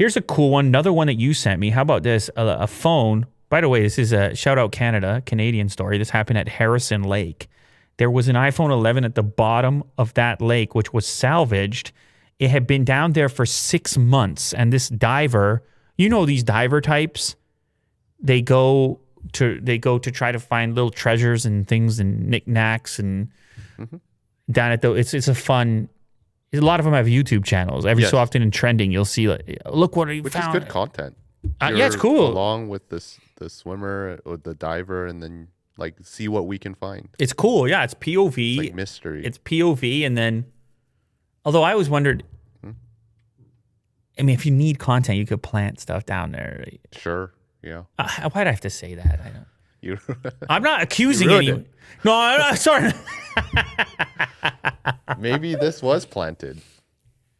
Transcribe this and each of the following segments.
Here's a cool one. Another one that you sent me. How about this? A phone. By the way, this is a shout out Canada, Canadian story. This happened at Harrison Lake. There was an iPhone 11 at the bottom of that lake, which was salvaged. It had been down there for 6 months. And this diver, you know, these diver types, they go to try to find little treasures and things and knickknacks and down at it's a fun. A lot of them have YouTube channels. Every so often in trending, you'll see like, look what I found. Which is good content. Yeah, it's cool. Along with the swimmer or the diver, and then like see what we can find. It's cool. Yeah, it's POV. It's like mystery. It's POV, and then, although I always wondered, I mean, if you need content, you could plant stuff down there. Right? Sure. Yeah. Why'd I have to say that? I don't. I'm not accusing anyone. It. No, I'm sorry. Maybe this was planted.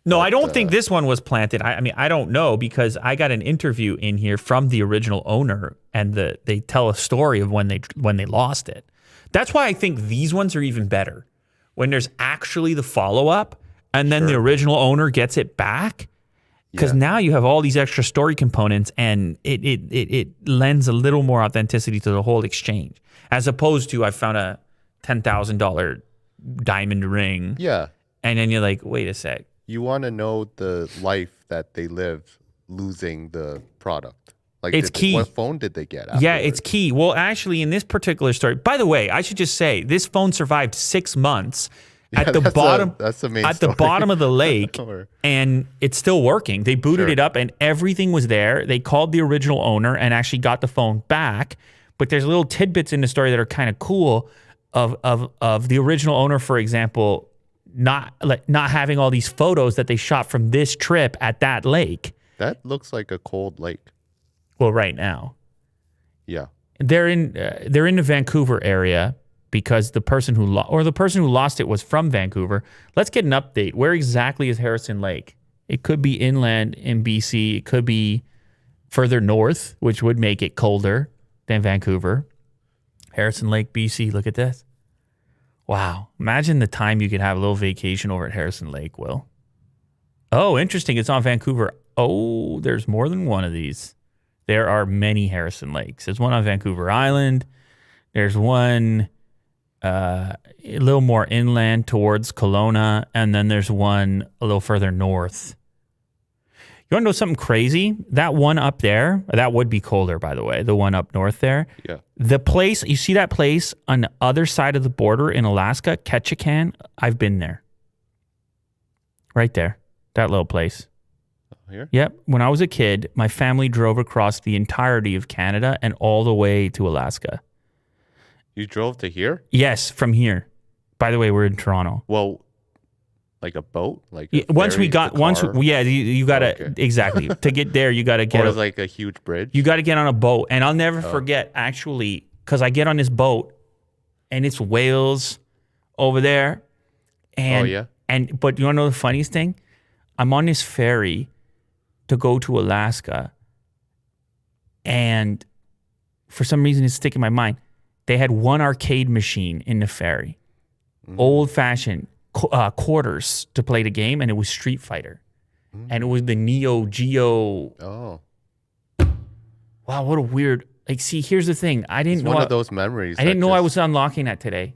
No, I don't think this one was planted. I mean, I don't know because I got an interview in here from the original owner, and they tell a story of when they lost it. That's why I think these ones are even better. When there's actually the follow up, and then the original owner gets it back, because now you have all these extra story components, and it lends a little more authenticity to the whole exchange, as opposed to I found a $10,000 diamond ring. Yeah, and then you're like, wait a sec. You want to know the life that they live losing the product. Like it's key. What phone did they get afterwards? Yeah, it's key. Well, actually, in this particular story, by the way, I should just say this phone survived 6 months at the bottom. That's the main at story. The bottom of the lake, and it's still working. They booted it up, and everything was there. They called the original owner and actually got the phone back. But there's little tidbits in the story that are kind of cool. Of the original owner, for example, not having all these photos that they shot from this trip at that lake. That looks like a cold lake. Well, right now, yeah, they're in the Vancouver area because the person who lost it was from Vancouver. Let's get an update. Where exactly is Harrison Lake? It could be inland in BC. It could be further north, which would make it colder than Vancouver. Harrison Lake, BC. Look at this. Wow. Imagine the time you could have a little vacation over at Harrison Lake, Will. Oh, interesting. It's on Vancouver. Oh, there's more than one of these. There are many Harrison Lakes. There's one on Vancouver Island. There's one a little more inland towards Kelowna. And then there's one a little further north. You want to know something crazy? That one up there, that would be colder, by the way, the one up north there. Yeah. The place, you see that place on the other side of the border in Alaska, Ketchikan? I've been there. Right there, that little place. Here? Yep. When I was a kid, my family drove across the entirety of Canada and all the way to Alaska. You drove to here? Yes, from here. By the way, we're in Toronto. Well, like a boat, like you gotta exactly to get there. You gotta get like a huge bridge. You gotta get on a boat, and I'll never forget actually because I get on this boat, and it's whales over there, and but you wanna know the funniest thing? I'm on this ferry to go to Alaska, and for some reason it's sticking in my mind. They had one arcade machine in the ferry, old fashioned. Quarters to play the game, and it was Street Fighter, and it was the Neo Geo. Oh, wow! What a weird. Like, see, here's the thing. I didn't know one of those memories. I didn't know I was unlocking that today.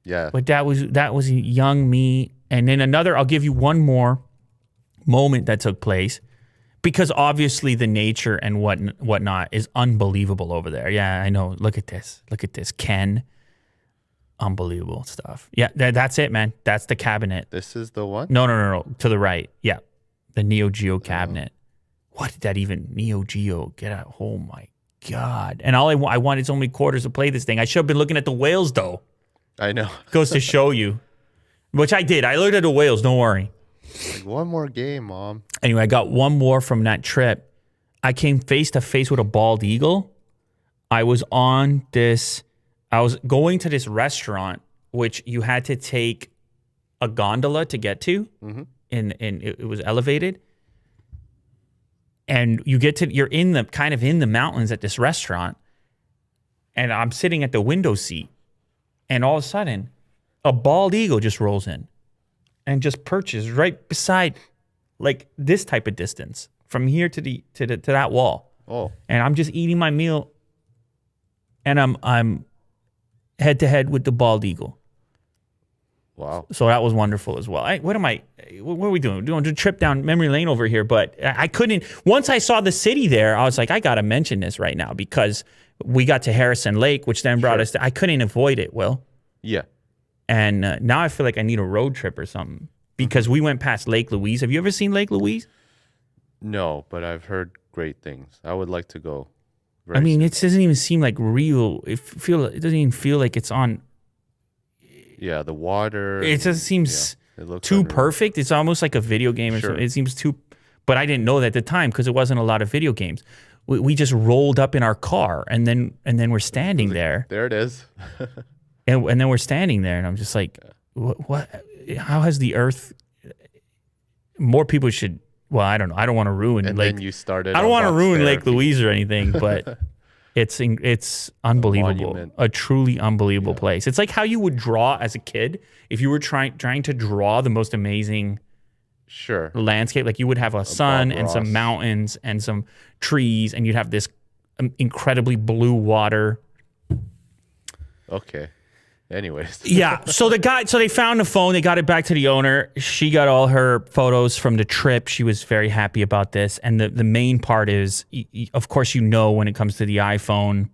Yeah. But that was young me, and then another. I'll give you one more moment that took place, because obviously the nature and whatnot is unbelievable over there. Yeah, I know. Look at this. Look at this, Ken. Unbelievable stuff. Yeah, that's it, man. That's the cabinet. This is the one? No. To the right. Yeah. The Neo Geo cabinet. What did that even? Neo Geo. Get out. Oh, my God. And all I wanted so many quarters to play this thing. I should have been looking at the whales, though. I know. Goes to show you. Which I did. I looked at the whales. Don't worry. Like, one more game, Mom. Anyway, I got one more from that trip. I came face to face with a bald eagle. I was going to this restaurant, which you had to take a gondola to get to, and it was elevated. And you're in the mountains at this restaurant, and I'm sitting at the window seat, and all of a sudden, a bald eagle just rolls in, and just perches right beside, like this type of distance from here to that wall. Oh, And I'm just eating my meal, and I'm head to head with the bald eagle. wow. So that was wonderful as well. What are we doing? We're doing a trip down memory lane over here, but I couldn't. Once I saw the city there, I was like, I got to mention this right now because we got to Harrison Lake, which then brought us to, I couldn't avoid it, Will. Yeah. And now I feel like I need a road trip or something because we went past Lake Louise. Have you ever seen Lake Louise? No, but I've heard great things. I would like to go. I mean, it doesn't even seem like real. It doesn't even feel like it's on. Yeah, the water. It just seems it looks too unreal. perfect. It's almost like a video game or Sure. something. It seems too, but I didn't know that at the time because it wasn't a lot of video games. We just rolled up in our car and then we're standing there. There it is. And then we're standing there and I'm just like, what? How has the earth? More people should. Well, I don't know. I don't want to ruin And Lake. then you started. I don't want to box ruin Lake therapy. Louise or anything, but it's unbelievable. monument. A truly unbelievable place. It's like how you would draw as a kid if you were trying to draw the most amazing Sure. landscape. Like you would have a sun Bob and some Ross. mountains and some trees, and you'd have this incredibly blue water. Okay. Anyways. Yeah. So they found the phone. They got it back to the owner. She got all her photos from the trip. She was very happy about this. And the main part is, of course, when it comes to the iPhone,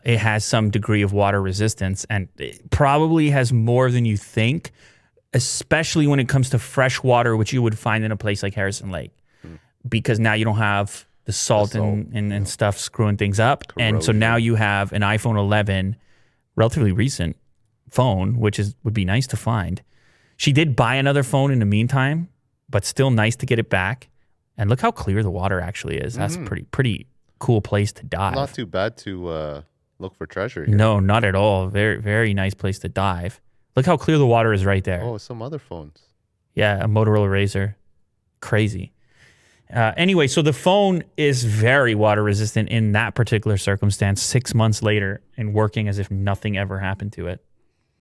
it has some degree of water resistance, and it probably has more than you think, especially when it comes to fresh water, which you would find in a place like Harrison Lake, because now you don't have the salt, and stuff screwing things up. And so Corrosion. now you have an iPhone 11, relatively recent phone, which would be nice to find. She did buy another phone in the meantime, but still nice to get it back. And look how clear the water actually is. That's pretty cool place to dive. Not too bad to look for treasure here. No, not at all. Very, very nice place to dive. Look how clear the water is right there. Oh, some other phones. Yeah, a Motorola Razr. Crazy. Anyway, so the phone is very water resistant in that particular circumstance 6 months later and working as if nothing ever happened to it.